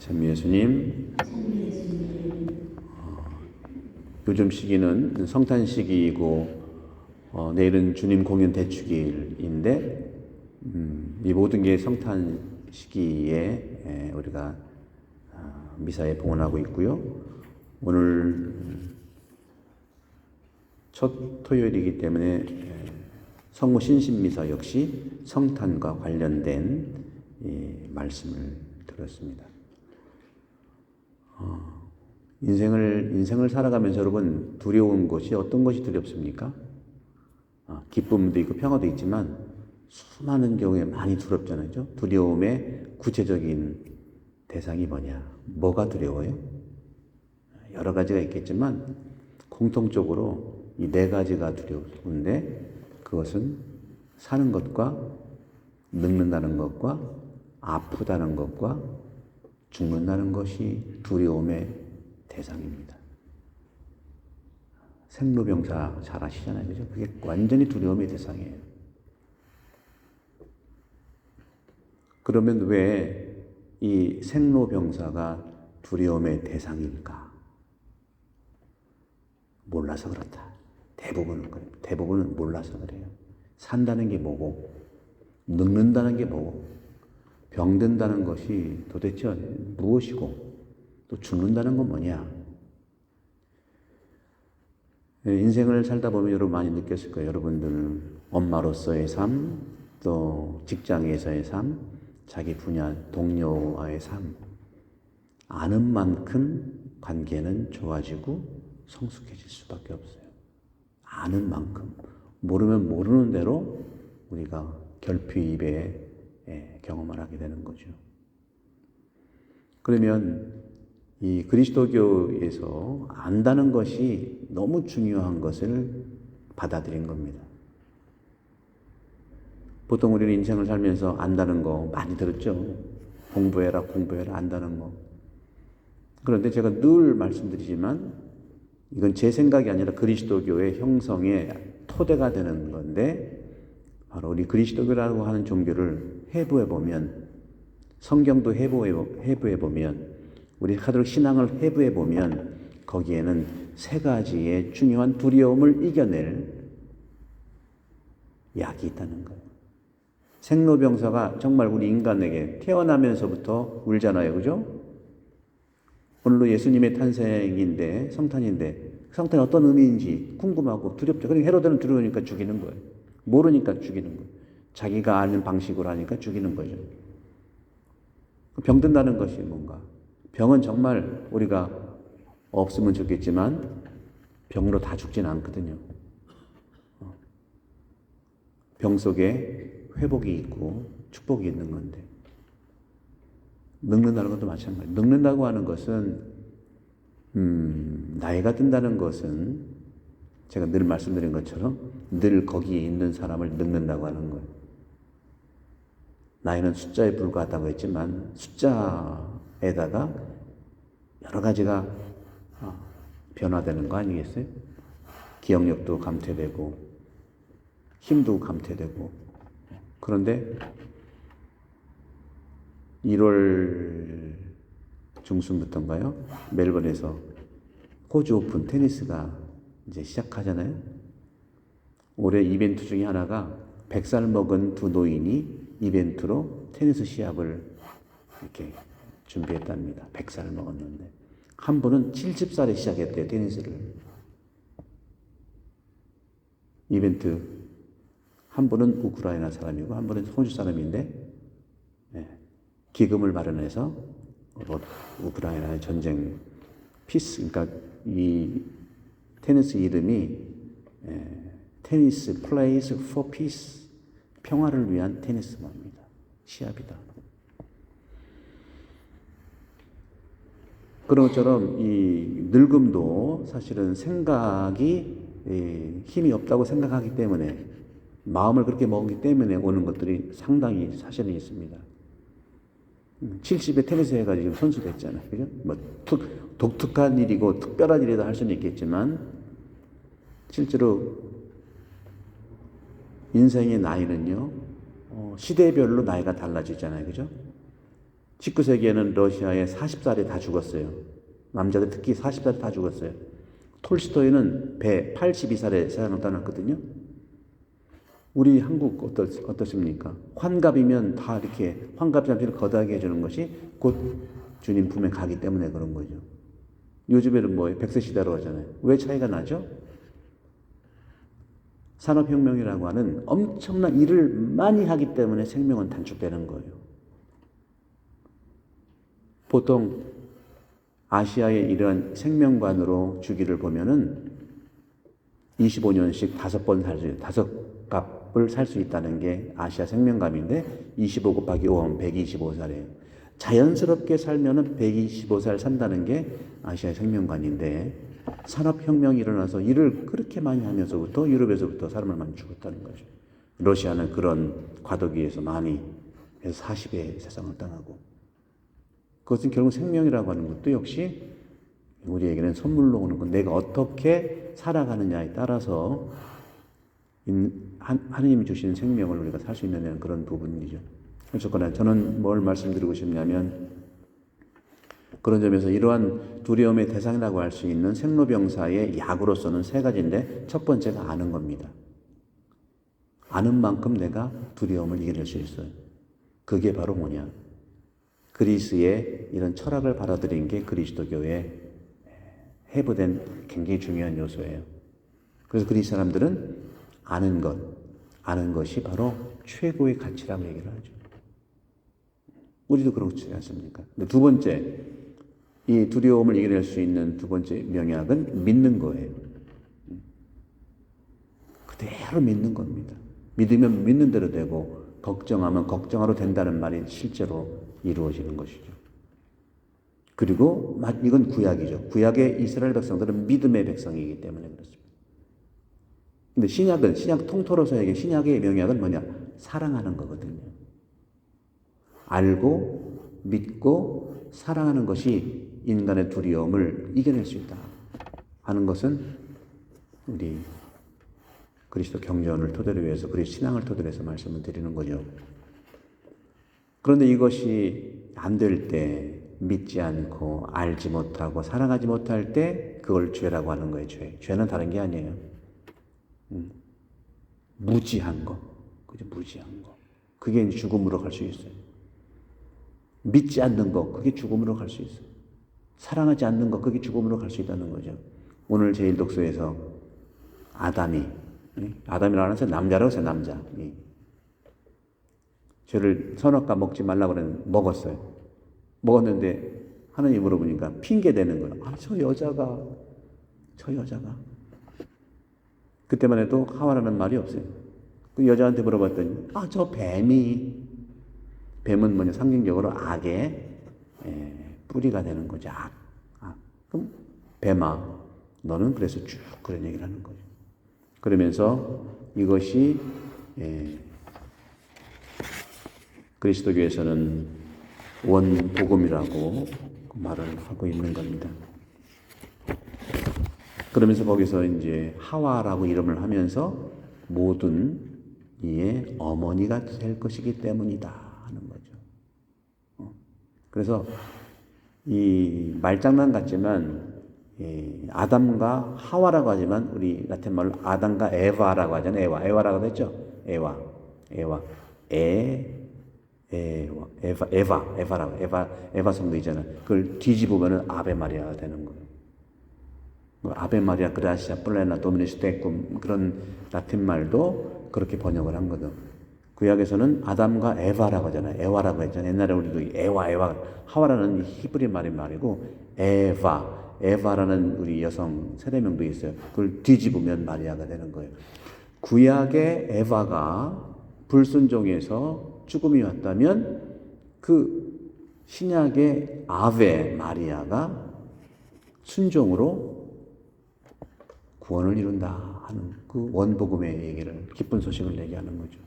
참 예수님, 요즘 시기는 성탄 시기이고 내일은 주님 공연 대축일인데 이 모든 게 성탄 시기에 우리가 미사에 봉헌하고 있고요. 오늘 첫 토요일이기 때문에 성모 신신미사 역시 성탄과 관련된 말씀을 들었습니다. 인생을 살아가면서 여러분 두려운 것이 어떤 것이 두렵습니까? 기쁨도 있고 평화도 있지만 수많은 경우에 많이 두렵잖아요. 두려움의 구체적인 대상이 뭐냐? 뭐가 두려워요? 여러 가지가 있겠지만 공통적으로 이 네 가지가 두려운데 그것은 사는 것과 늙는다는 것과 아프다는 것과 죽는다는 것이 두려움의 대상입니다. 생로병사 잘 아시잖아요. 그죠? 그게 완전히 두려움의 대상이에요. 그러면 왜 이 생로병사가 두려움의 대상일까? 몰라서 그렇다. 대부분은 몰라서 그래요. 산다는 게 뭐고, 늙는다는 게 뭐고, 병든다는 것이 도대체 무엇이고, 또 죽는다는 건 뭐냐? 인생을 살다 보면 여러분 많이 느꼈을 거예요. 여러분들은 엄마로서의 삶, 또 직장에서의 삶, 자기 분야 동료와의 삶. 아는 만큼 관계는 좋아지고 성숙해질 수밖에 없어요. 아는 만큼. 모르면 모르는 대로 우리가 결핍에 경험을 하게 되는 거죠. 그러면 이 그리스도교에서 안다는 것이 너무 중요한 것을 받아들인 겁니다. 보통 우리는 인생을 살면서 안다는 거 많이 들었죠. 공부해라 안다는 거. 그런데 제가 늘 말씀드리지만 이건 제 생각이 아니라 그리스도교의 형성의 토대가 되는 건데 바로 우리 그리스도교라고 하는 종교를 해부해보면 성경도 해부해보면 우리 카톨릭 신앙을 해부해보면 거기에는 세 가지의 중요한 두려움을 이겨낼 약이 있다는 거예요. 생로병사가 정말 우리 인간에게 태어나면서부터 울잖아요. 그죠? 오늘로 예수님의 탄생인데 성탄인데 성탄이 어떤 의미인지 궁금하고 두렵죠. 그러니까 헤로드는 두려우니까 죽이는 거예요. 모르니까 죽이는 거예요. 자기가 아는 방식으로 하니까 죽이는 거죠. 병든다는 것이 뭔가? 병은 정말 우리가 없으면 좋겠지만 병으로 다 죽지는 않거든요. 병 속에 회복이 있고 축복이 있는 건데 늙는다는 것도 마찬가지예요. 늙는다고 하는 것은 나이가 든다는 것은 제가 늘 말씀드린 것처럼 늘 거기에 있는 사람을 늙는다고 하는 거예요. 나이는 숫자에 불과하다고 했지만 숫자에다가 여러 가지가 변화되는 거 아니겠어요? 기억력도 감퇴되고 힘도 감퇴되고 그런데 1월 중순부터인가요? 멜번에서 호주 오픈 테니스가 이제 시작하잖아요. 올해 이벤트 중에 하나가 100살 먹은 두 노인이 이벤트로 테니스 시합을 이렇게 준비했답니다. 100살 먹었는데 한 분은 70살에 시작했대요. 테니스를. 이벤트 한 분은 우크라이나 사람이고 한 분은 호주 사람인데 기금을 마련해서 우크라이나의 전쟁 피스, 그러니까 이 테니스 이름이 테니스 플레이스 포 피스, 평화를 위한 테니스입니다. 시합이다. 그런 것처럼 이 늙음도 사실은 생각이 힘이 없다고 생각하기 때문에 마음을 그렇게 먹기 때문에 오는 것들이 상당히 사실은 있습니다. 70에 테니스 해가지고 지금 선수 됐잖아요. 그죠? 뭐, 독특한 일이고 특별한 일이다 할 수는 있겠지만, 실제로 인생의 나이는요, 시대별로 나이가 달라지잖아요. 그죠? 19세기에는 러시아에 40살에 다 죽었어요. 남자들 특히 40살에 다 죽었어요. 톨스토이는 82살에 세상을 떠났거든요. 우리 한국 어떻습니까? 환갑이면 다 이렇게 환갑 잔치를 거다하게 해주는 것이 곧 주님 품에 가기 때문에 그런 거죠. 요즘에는 뭐예요? 100세 시대로 하잖아요. 왜 차이가 나죠? 산업혁명이라고 하는 엄청난 일을 많이 하기 때문에 생명은 단축되는 거예요. 보통 아시아의 이런 생명관으로 주기를 보면은 25년씩 5번 살 수 있어요. 5갑을 살 수 있다는 게 아시아 생명감인데 25 곱하기 5하면 125살이에요. 자연스럽게 살면은 125살 산다는 게 아시아의 생명관인데 산업혁명이 일어나서 일을 그렇게 많이 하면서부터 유럽에서부터 사람을 많이 죽었다는 거죠. 러시아는 그런 과도기에서 많이 해서 40에 세상을 떠나고 그것은 결국 생명이라고 하는 것도 역시 우리에게는 선물로 오는 건 내가 어떻게 살아가느냐에 따라서 하느님이 주시는 생명을 우리가 살 수 있는 그런 부분이죠. 어쨌거나 저는 뭘 말씀드리고 싶냐면 그런 점에서 이러한 두려움의 대상이라고 할 수 있는 생로병사의 약으로서는 세 가지인데 첫 번째가 아는 겁니다. 아는 만큼 내가 두려움을 이겨낼 수 있어요. 그게 바로 뭐냐? 그리스의 이런 철학을 받아들인 게 그리스도교의 해부된 굉장히 중요한 요소예요. 그래서 그리스 사람들은 아는 것이 바로 최고의 가치라고 얘기를 하죠. 우리도 그렇지 않습니까? 근데 두 번째, 이 두려움을 이겨낼 수 있는 두 번째 명약은 믿는 거예요. 그대로 믿는 겁니다. 믿으면 믿는 대로 되고 걱정하면 걱정하러 된다는 말이 실제로 이루어지는 것이죠. 그리고 이건 구약이죠. 구약의 이스라엘 백성들은 믿음의 백성이기 때문에 그렇습니다. 근데 신약 통틀어서에게 신약의 명약은 뭐냐? 사랑하는 거거든요. 알고 믿고 사랑하는 것이 인간의 두려움을 이겨낼 수 있다 하는 것은 우리 그리스도 경전을 토대로 해서 그리스도 신앙을 토대로 해서 말씀을 드리는 거죠. 그런데 이것이 안 될 때 믿지 않고 알지 못하고 사랑하지 못할 때 그걸 죄라고 하는 거예요. 죄는 다른 게 아니에요. 무지한 거. 그죠? 무지한 거. 그게 이제 죽음으로 갈 수 있어요. 믿지 않는 거. 그게 죽음으로 갈 수 있어요. 사랑하지 않는 거. 그게 죽음으로 갈 수 있다는 거죠. 오늘 제1독서에서 아담이라는 사람 남자라고 했어요. 남자. 죄를 선악과 먹지 말라고 그랬는데 먹었어요. 먹었는데 하나님 물어보니까 핑계 대는 거예요. 저 여자가. 그때만 해도 하와라는 말이 없어요. 그 여자한테 물어봤더니 저 뱀이. 뱀은 뭐냐? 상징적으로 악의 뿌리가 되는 거죠. 악. 그럼 뱀아, 너는 그래서 쭉 그런 얘기를 하는 거죠. 그러면서 이것이 그리스도교에서는 원복음이라고 말을 하고 있는 겁니다. 그러면서 거기서 이제 하와라고 이름을 하면서 모든 이의 어머니가 될 것이기 때문이다 하는 거죠. 그래서 이 말장난 같지만 아담과 하와라고 하지만 우리 같은 말로 아담과 에바라고 하잖아요. 에바라고 했죠. 에바 성도 있잖아요. 그걸 뒤집으면은 아베 마리아가 되는 거예요. 아베 마리아 그라시아 플레나 도미니스 테쿰 그런 라틴 말도 그렇게 번역을 한 거죠. 구약에서는 아담과 에바라고 하잖아요. 에와라고 했잖아요. 옛날에 우리도 에와 하와라는 히브리 말이고 에바라는 우리 여성 세대명도 있어요. 그걸 뒤집으면 마리아가 되는 거예요. 구약의 에바가 불순종해서 죽음이 왔다면 그 신약의 아베 마리아가 순종으로 구원을 이룬다 하는 그 원복음의 얘기를 기쁜 소식을 얘기하는 거죠.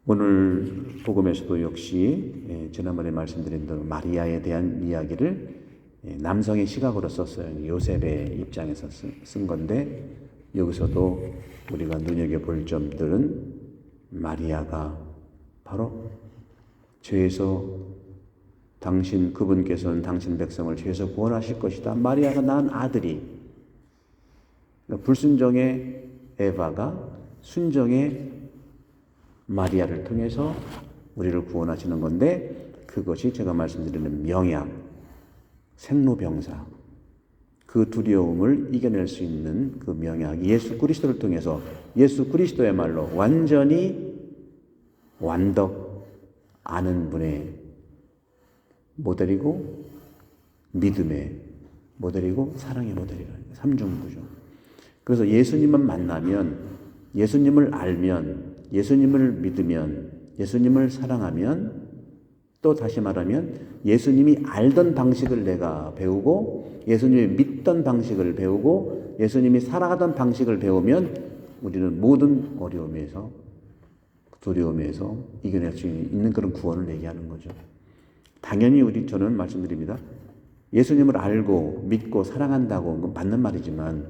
오늘 복음에서도 역시 지난번에 말씀드린 대로 마리아에 대한 이야기를 남성의 시각으로 썼어요. 요셉의 입장에서 쓴 건데 여기서도 우리가 눈여겨볼 점들은 마리아가 바로 죄에서 그분께서는 당신 백성을 죄에서 구원하실 것이다. 마리아가 낳은 아들이, 불순종의 에바가 순종의 마리아를 통해서 우리를 구원하시는 건데, 그것이 제가 말씀드리는 명약, 생로병사, 그 두려움을 이겨낼 수 있는 그 명약, 예수 그리스도를 통해서 예수 그리스도야말로 완전히 완덕 아는 분의 모델이고, 믿음의 모델이고, 사랑의 모델이라는 거예요. 삼중구조. 그래서 예수님만 만나면, 예수님을 알면, 예수님을 믿으면, 예수님을 사랑하면, 또 다시 말하면 예수님이 알던 방식을 내가 배우고, 예수님이 믿던 방식을 배우고, 예수님이 살아가던 방식을 배우면 우리는 모든 어려움에서, 두려움에서 이겨낼 수 있는 그런 구원을 얘기하는 거죠. 당연히 저는 말씀드립니다. 예수님을 알고 믿고 사랑한다고 그건 맞는 말이지만,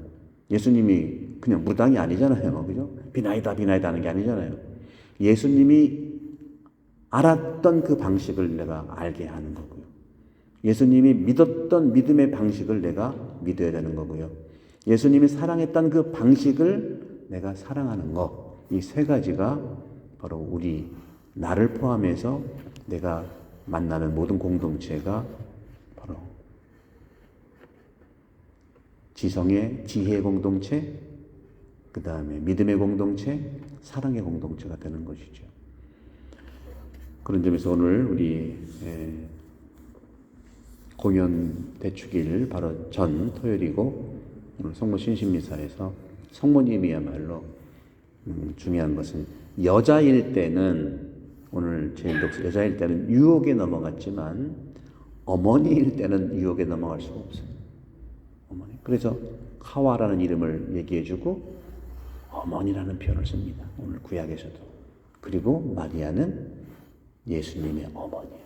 예수님이 그냥 무당이 아니잖아요. 그죠? 비나이다 하는 게 아니잖아요. 예수님이 알았던 그 방식을 내가 알게 하는 거고요. 예수님이 믿었던 믿음의 방식을 내가 믿어야 되는 거고요. 예수님이 사랑했던 그 방식을 내가 사랑하는 것. 이 세 가지가 바로 나를 포함해서 내가 만나는 모든 공동체가 바로 지성의 지혜의 공동체, 그 다음에 믿음의 공동체, 사랑의 공동체가 되는 것이죠. 그런 점에서 오늘 우리 공연 대축일 바로 전 토요일이고, 오늘 성모 신신미사에서 성모님이야말로 중요한 것은 여자일 때는, 오늘 제 독서 여자일 때는 유혹에 넘어갔지만 어머니일 때는 유혹에 넘어갈 수가 없어요. 어머니. 그래서 하와라는 이름을 얘기해주고 어머니라는 표현을 씁니다. 오늘 구약에서도. 그리고 마리아는 예수님의 어머니예요.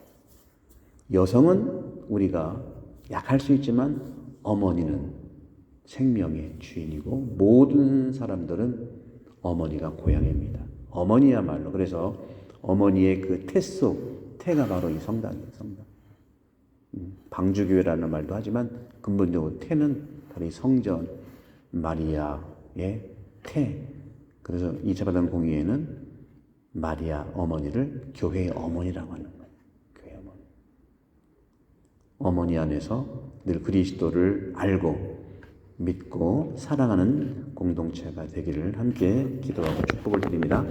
여성은 우리가 약할 수 있지만 어머니는 생명의 주인이고, 모든 사람들은 어머니가 고향입니다. 어머니야말로. 그래서 어머니의 그 태가 바로 이 성당이에요. 성당. 방주교회라는 말도 하지만 근본적으로 태는 바로 이 성전 마리아의 태. 그래서 2차 바단 공의회는 마리아 어머니를 교회의 어머니라고 하는 거예요. 교회 어머니. 어머니 안에서 늘 그리스도를 알고 믿고 사랑하는 공동체가 되기를 함께 기도하고 축복을 드립니다.